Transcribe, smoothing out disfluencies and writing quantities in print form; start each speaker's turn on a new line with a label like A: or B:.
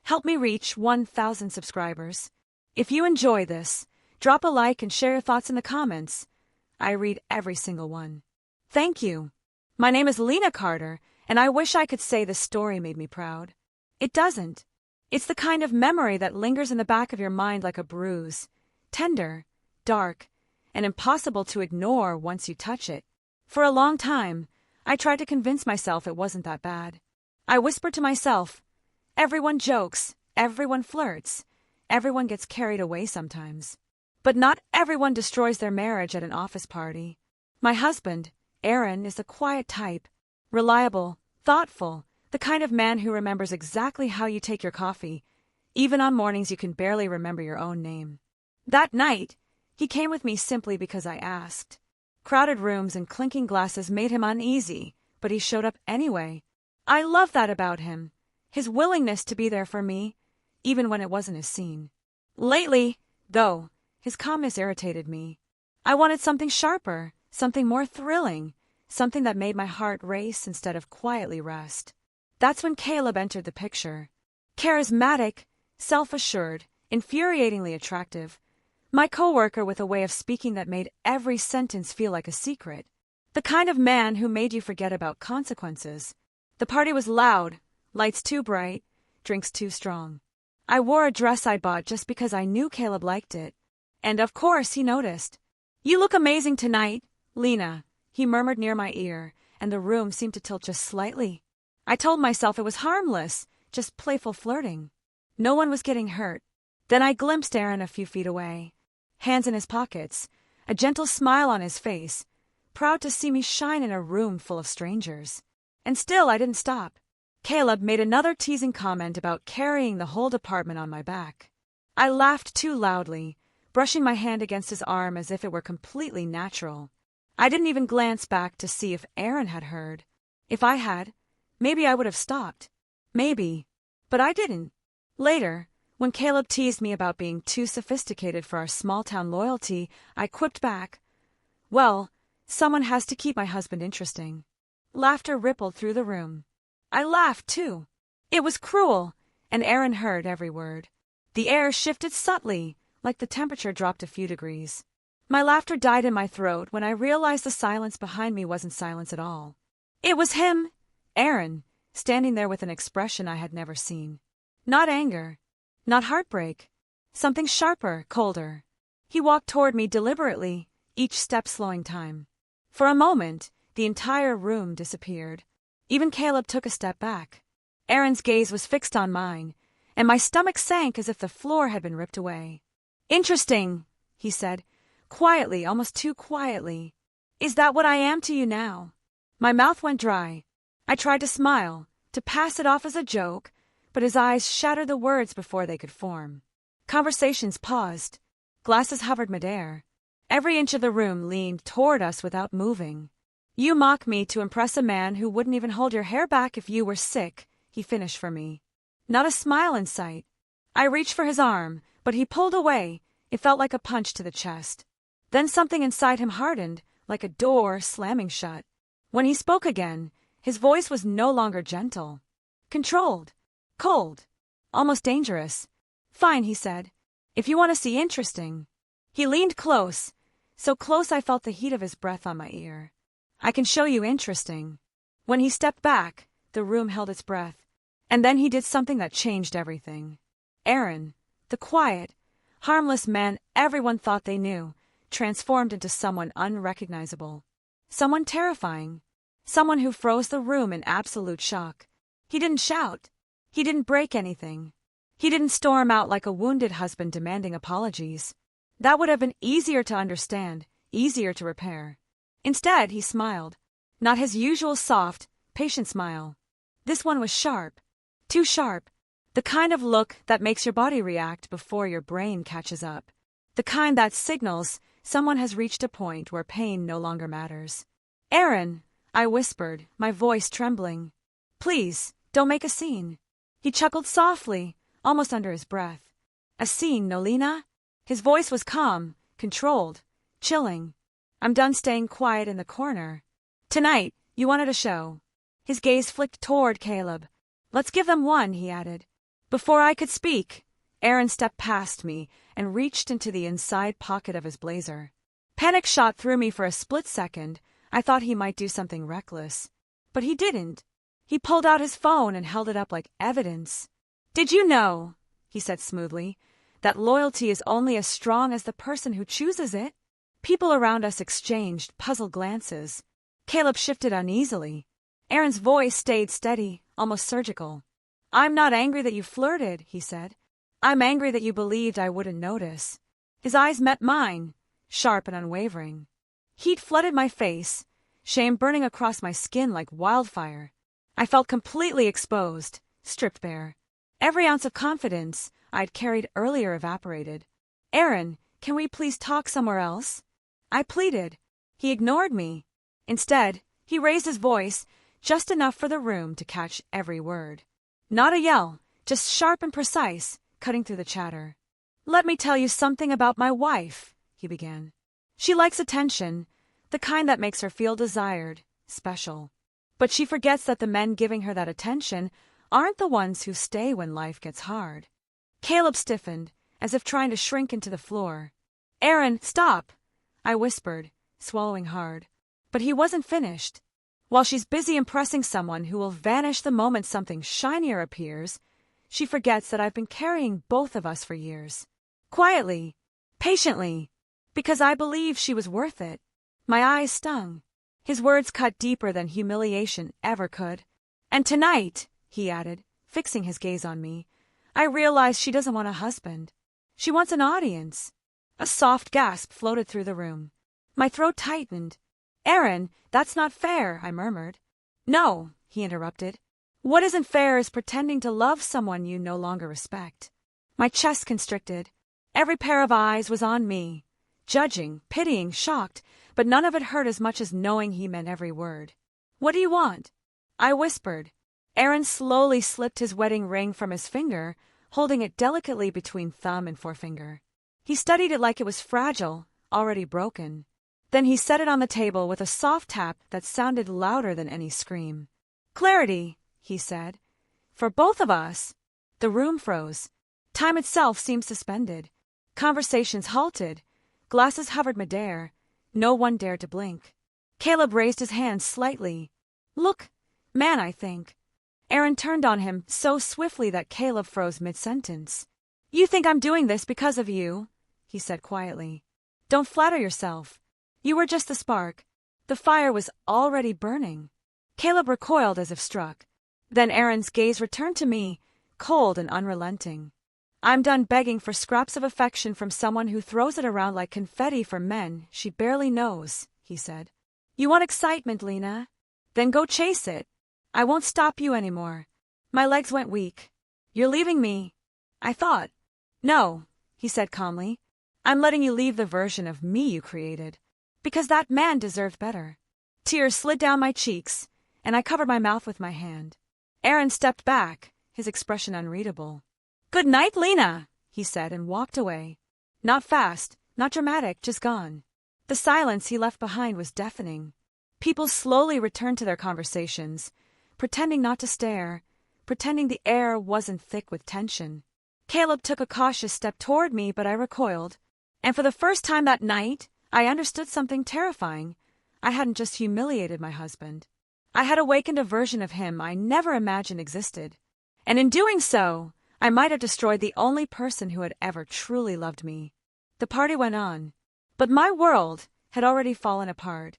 A: Help me reach 1,000 subscribers. If you enjoy this, drop a like and share your thoughts in the comments. I read every single one. Thank you. My name is Lena Carter, and I wish I could say this story made me proud. It doesn't. It's the kind of memory that lingers in the back of your mind like a bruise, tender, dark, and impossible to ignore once you touch it. For a long time, I tried to convince myself it wasn't that bad. I whispered to myself, everyone jokes, everyone flirts, everyone gets carried away sometimes. But not everyone destroys their marriage at an office party. My husband, Aaron, is the quiet type, reliable, thoughtful, the kind of man who remembers exactly how you take your coffee, even on mornings you can barely remember your own name. That night, he came with me simply because I asked. Crowded rooms and clinking glasses made him uneasy, but he showed up anyway. I love that about him, his willingness to be there for me, even when it wasn't his scene. Lately, though, his calmness irritated me. I wanted something sharper, something more thrilling, something that made my heart race instead of quietly rest. That's when Caleb entered the picture. Charismatic, self-assured, infuriatingly attractive. My coworker with a way of speaking that made every sentence feel like a secret. The kind of man who made you forget about consequences. The party was loud, lights too bright, drinks too strong. I wore a dress I bought just because I knew Caleb liked it. And of course he noticed. "You look amazing tonight, Lena," he murmured near my ear, and the room seemed to tilt just slightly. I told myself it was harmless, just playful flirting. No one was getting hurt. Then I glimpsed Aaron a few feet away, hands in his pockets, a gentle smile on his face, proud to see me shine in a room full of strangers. And still I didn't stop. Caleb made another teasing comment about carrying the whole department on my back. I laughed too loudly, brushing my hand against his arm as if it were completely natural. I didn't even glance back to see if Aaron had heard. If I had, maybe I would have stopped. Maybe. But I didn't. Later, when Caleb teased me about being too sophisticated for our small-town loyalty, I quipped back, "Well, someone has to keep my husband interesting." Laughter rippled through the room. I laughed, too. It was cruel, and Aaron heard every word. The air shifted subtly, like the temperature dropped a few degrees. My laughter died in my throat when I realized the silence behind me wasn't silence at all. It was him, Aaron, standing there with an expression I had never seen. Not anger, not heartbreak, something sharper, colder. He walked toward me deliberately, each step slowing time. For a moment, the entire room disappeared. Even Caleb took a step back. Aaron's gaze was fixed on mine, and my stomach sank as if the floor had been ripped away. "Interesting," he said, quietly, almost too quietly. "Is that what I am to you now?" My mouth went dry. I tried to smile, to pass it off as a joke, but his eyes shattered the words before they could form. Conversations paused. Glasses hovered midair. Every inch of the room leaned toward us without moving. "You mock me to impress a man who wouldn't even hold your hair back if you were sick," he finished for me. Not a smile in sight. I reached for his arm, but he pulled away. It felt like a punch to the chest. Then something inside him hardened, like a door slamming shut. When he spoke again, his voice was no longer gentle. Controlled. Cold. Almost dangerous. "Fine," he said. "If you want to see interesting." He leaned close, so close I felt the heat of his breath on my ear. "I can show you interesting." When he stepped back, the room held its breath. And then he did something that changed everything. Aaron, the quiet, harmless man everyone thought they knew, transformed into someone unrecognizable. Someone terrifying. Someone who froze the room in absolute shock. He didn't shout. He didn't break anything. He didn't storm out like a wounded husband demanding apologies. That would have been easier to understand, easier to repair. Instead, he smiled. Not his usual soft, patient smile. This one was sharp. Too sharp. The kind of look that makes your body react before your brain catches up. The kind that signals someone has reached a point where pain no longer matters. "Aaron," I whispered, my voice trembling. "Please, don't make a scene." He chuckled softly, almost under his breath. "A scene, no, Lena?" His voice was calm, controlled, chilling. "I'm done staying quiet in the corner. Tonight, you wanted a show." His gaze flicked toward Caleb. "Let's give them one," he added. Before I could speak, Aaron stepped past me and reached into the inside pocket of his blazer. Panic shot through me for a split second. I thought he might do something reckless. But he didn't. He pulled out his phone and held it up like evidence. "Did you know," he said smoothly, "that loyalty is only as strong as the person who chooses it?" People around us exchanged puzzled glances. Caleb shifted uneasily. Aaron's voice stayed steady, almost surgical. "I'm not angry that you flirted," he said. "I'm angry that you believed I wouldn't notice." His eyes met mine, sharp and unwavering. Heat flooded my face, shame burning across my skin like wildfire. I felt completely exposed, stripped bare. Every ounce of confidence I'd carried earlier evaporated. "Aaron, can we please talk somewhere else?" I pleaded. He ignored me. Instead, he raised his voice, just enough for the room to catch every word. Not a yell, just sharp and precise, cutting through the chatter. "Let me tell you something about my wife," he began. "She likes attention, the kind that makes her feel desired, special. But she forgets that the men giving her that attention aren't the ones who stay when life gets hard." Caleb stiffened, as if trying to shrink into the floor. "Aaron, stop," I whispered, swallowing hard. But he wasn't finished. "While she's busy impressing someone who will vanish the moment something shinier appears, she forgets that I've been carrying both of us for years. Quietly, patiently, because I believed she was worth it." My eyes stung. His words cut deeper than humiliation ever could. "And tonight," he added, fixing his gaze on me, "I realize she doesn't want a husband. She wants an audience." A soft gasp floated through the room. My throat tightened. "Aaron, that's not fair," I murmured. "No," he interrupted. "What isn't fair is pretending to love someone you no longer respect." My chest constricted. Every pair of eyes was on me. Judging, pitying, shocked, but none of it hurt as much as knowing he meant every word. "What do you want?" I whispered. Aaron slowly slipped his wedding ring from his finger, holding it delicately between thumb and forefinger. He studied it like it was fragile, already broken. Then he set it on the table with a soft tap that sounded louder than any scream. "Clarity," he said. "For both of us." The room froze. Time itself seemed suspended. Conversations halted. Glasses hovered midair. No one dared to blink. Caleb raised his hand slightly. "Look, man, I think." Aaron turned on him so swiftly that Caleb froze mid-sentence. "You think I'm doing this because of you," he said quietly. "Don't flatter yourself. You were just the spark. The fire was already burning." Caleb recoiled as if struck. Then Aaron's gaze returned to me, cold and unrelenting. "I'm done begging for scraps of affection from someone who throws it around like confetti for men she barely knows," he said. "You want excitement, Lena? Then go chase it. I won't stop you anymore." My legs went weak. "You're leaving me." I thought. "No," he said calmly. "I'm letting you leave the version of me you created. Because that man deserved better." Tears slid down my cheeks, and I covered my mouth with my hand. Aaron stepped back, his expression unreadable. "Good night, Lena," he said and walked away. Not fast, not dramatic, just gone. The silence he left behind was deafening. People slowly returned to their conversations, pretending not to stare, pretending the air wasn't thick with tension. Caleb took a cautious step toward me, but I recoiled. And for the first time that night, I understood something terrifying. I hadn't just humiliated my husband. I had awakened a version of him I never imagined existed. And in doing so, I might have destroyed the only person who had ever truly loved me. The party went on. But my world had already fallen apart.